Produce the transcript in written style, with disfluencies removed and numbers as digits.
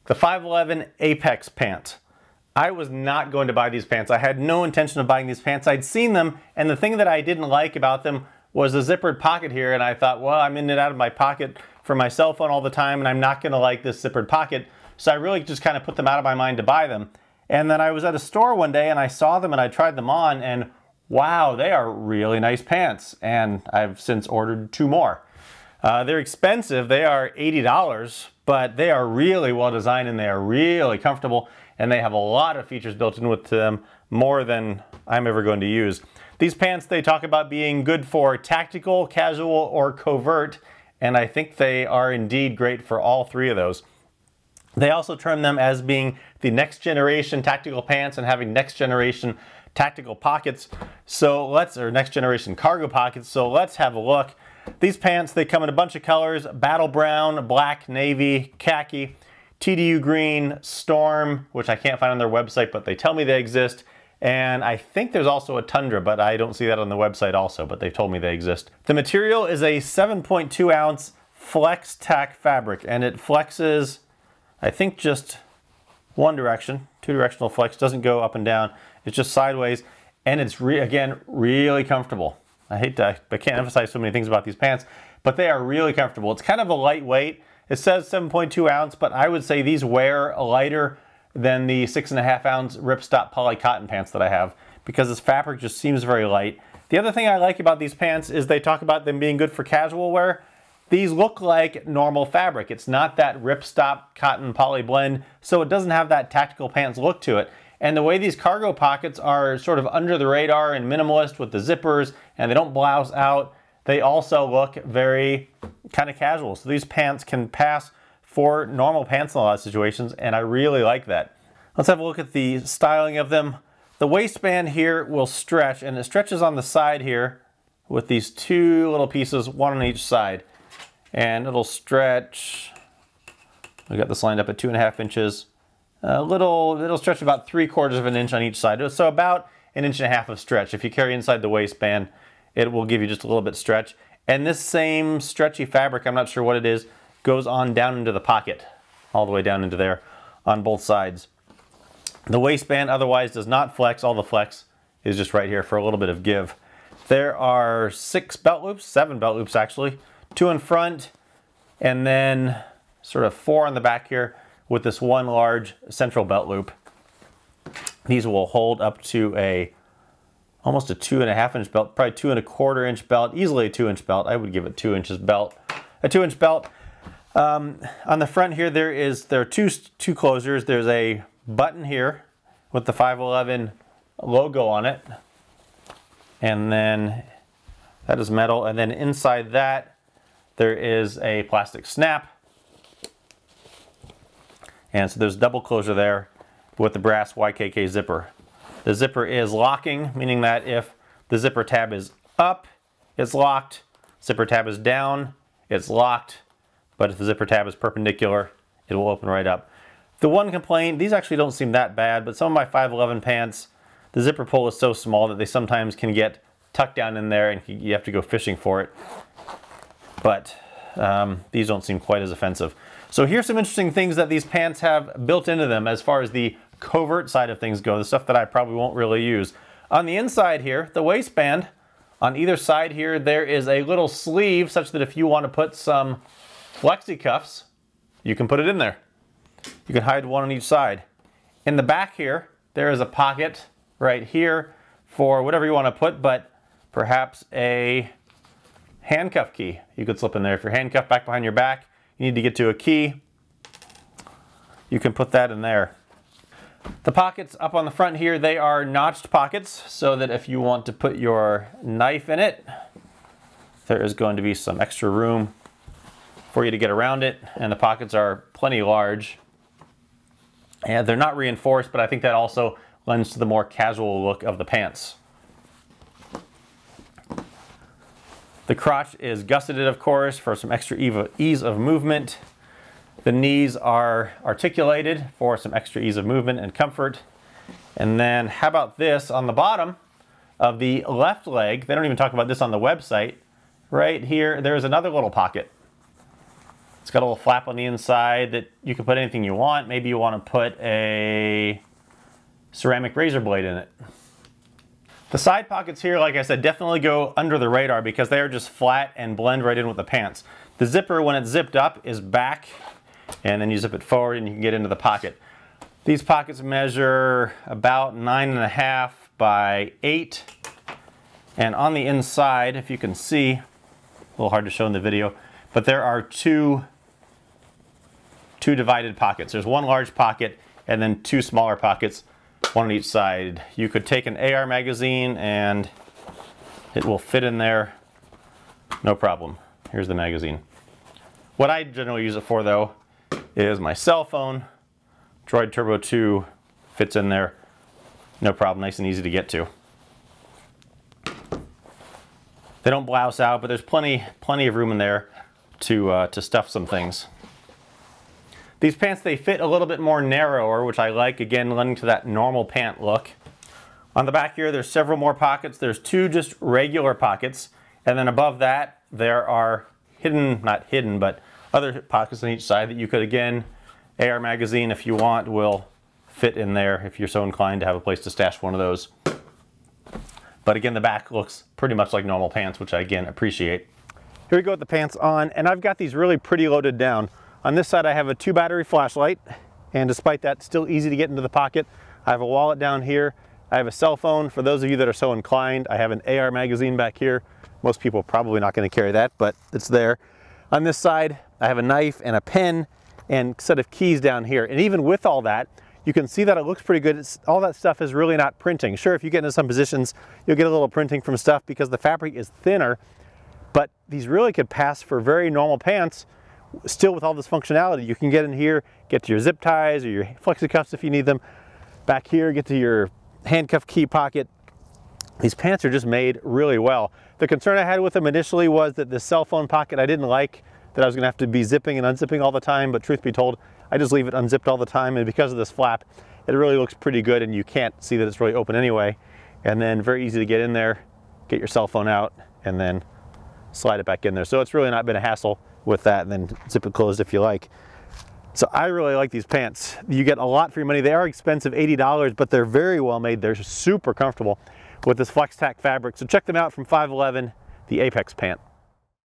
The 511 Apex pant. I was not going to buy these pants. I had no intention of buying these pants. I'd seen them, and the thing that I didn't like about them was the zippered pocket here, and I thought, well, I'm in and out of my pocket for my cell phone all the time, and I'm not gonna like this zippered pocket. So I really just kind of put them out of my mind to buy them. And then I was at a store one day and I saw them and I tried them on, and wow, they are really nice pants. And I've since ordered 2 more. They're expensive. They are $80, but they are really well designed and they are really comfortable, and they have a lot of features built in with them, more than I'm ever going to use. These pants, they talk about being good for tactical, casual, or covert, and I think they are indeed great for all 3 of those. They also term them as being the next generation tactical pants and having next generation tactical pockets. Or next generation cargo pockets. So let's have a look. These pants, they come in a bunch of colors: battle brown, black, navy, khaki, TDU green, storm, which I can't find on their website, but they tell me they exist. And I think there's also a tundra, but I don't see that on the website also, but they've told me they exist. The material is a 7.2 ounce Flextac fabric, and it flexes, I think, just one direction. 2-directional flex, doesn't go up and down. It's just sideways, and it's again really comfortable. I can't emphasize so many things about these pants, but they are really comfortable. It's kind of a lightweight. It says 7.2 ounce, but I would say these wear lighter than the 6.5 ounce ripstop poly cotton pants that I have, because this fabric just seems very light. The other thing I like about these pants is they talk about them being good for casual wear. These look like normal fabric. It's not that ripstop cotton poly blend, so it doesn't have that tactical pants look to it. And the way these cargo pockets are sort of under the radar and minimalist with the zippers, and they don't blouse out, they also look very kind of casual. So these pants can pass for normal pants in a lot of situations, and I really like that. Let's have a look at the styling of them. The waistband here will stretch, and it stretches on the side here with these 2 little pieces, one on each side. And it'll stretch, we got this lined up at 2.5 inches. It'll stretch about 3/4 of an inch on each side. So about 1.5 inches of stretch. If you carry inside the waistband, it will give you just a little bit stretch. And this same stretchy fabric, I'm not sure what it is, goes on down into the pocket, all the way down into there on both sides. The waistband otherwise does not flex. All the flex is just right here for a little bit of give. There are 7 belt loops actually, 2 in front, and then sort of 4 on the back here, with this one large central belt loop. These will hold up to almost a 2.5 inch belt, probably 2.25 inch belt, easily a 2 inch belt. I would give it 2 inches belt, a 2 inch belt. On the front here, there are two closures. There's a button here with the 511 logo on it, and then that is metal. And then inside that, there is a plastic snap. And so there's double closure there with the brass YKK zipper. The zipper is locking, meaning that if the zipper tab is up, it's locked. Zipper tab is down, it's locked. But if the zipper tab is perpendicular, it will open right up. The one complaint, these actually don't seem that bad, but some of my 511 pants, the zipper pull is so small that they sometimes can get tucked down in there and you have to go fishing for it. But these don't seem quite as offensive. So here's some interesting things that these pants have built into them as far as the covert side of things go, the stuff that I probably won't really use. On the inside here, the waistband, on either side here, there is a little sleeve such that if you want to put some flexi cuffs, you can put it in there. You can hide one on each side. In the back here, there is a pocket right here for whatever you want to put, but perhaps a handcuff key you could slip in there. If you're handcuffed back behind your back, you need to get to a key, you can put that in there. The pockets up on the front here, they are notched pockets so that if you want to put your knife in it, there is going to be some extra room for you to get around it, and the pockets are plenty large. And they're not reinforced, but I think that also lends to the more casual look of the pants. The crotch is gusseted, of course, for some extra ease of movement. The knees are articulated for some extra ease of movement and comfort. And then how about this on the bottom of the left leg? They don't even talk about this on the website. Right here, there's another little pocket. It's got a little flap on the inside that you can put anything you want. Maybe you want to put a ceramic razor blade in it. The side pockets here, like I said, definitely go under the radar because they are just flat and blend right in with the pants. The zipper, when it's zipped up, is back, and then you zip it forward and you can get into the pocket. These pockets measure about 9.5 by 8. And on the inside, if you can see, a little hard to show in the video, but there are two divided pockets. There's one large pocket and then two smaller pockets, one on each side. You could take an AR magazine and it will fit in there, no problem. Here's the magazine. What I generally use it for though is my cell phone. Droid Turbo 2 fits in there, no problem, nice and easy to get to. They don't blouse out, but there's plenty of room in there to stuff some things. These pants, they fit a little bit more narrower, which I like, again, lending to that normal pant look. On the back here, there's several more pockets. There's two just regular pockets, and then above that, there are not hidden, but other pockets on each side that you could, again, AR magazine, if you want, will fit in there if you're so inclined to have a place to stash one of those. But again, the back looks pretty much like normal pants, which I, again, appreciate. Here we go with the pants on, and I've got these really pretty loaded down. On this side, I have a 2-battery flashlight, and despite that, still easy to get into the pocket. I have a wallet down here. I have a cell phone. For those of you that are so inclined, I have an AR magazine back here. Most people are probably not going to carry that, but it's there. On this side, I have a knife and a pen and a set of keys down here. And even with all that, you can see that it looks pretty good. All that stuff is really not printing. Sure, if you get into some positions, you'll get a little printing from stuff because the fabric is thinner, but these really could pass for very normal pants. Still with all this functionality, you can get in here, get to your zip ties or your flexi cuffs if you need them. Back here, get to your handcuff key pocket. These pants are just made really well. The concern I had with them initially was that the cell phone pocket I didn't like, that I was gonna have to be zipping and unzipping all the time, but truth be told, I just leave it unzipped all the time, and because of this flap, it really looks pretty good and you can't see that it's really open anyway. And then very easy to get in there, get your cell phone out, and then slide it back in there. So it's really not been a hassle with that, and then zip it closed if you like. So I really like these pants. You get a lot for your money. They are expensive, $80, but they're very well made. They're super comfortable with this Flextac fabric. So check them out from 511, the Apex pant.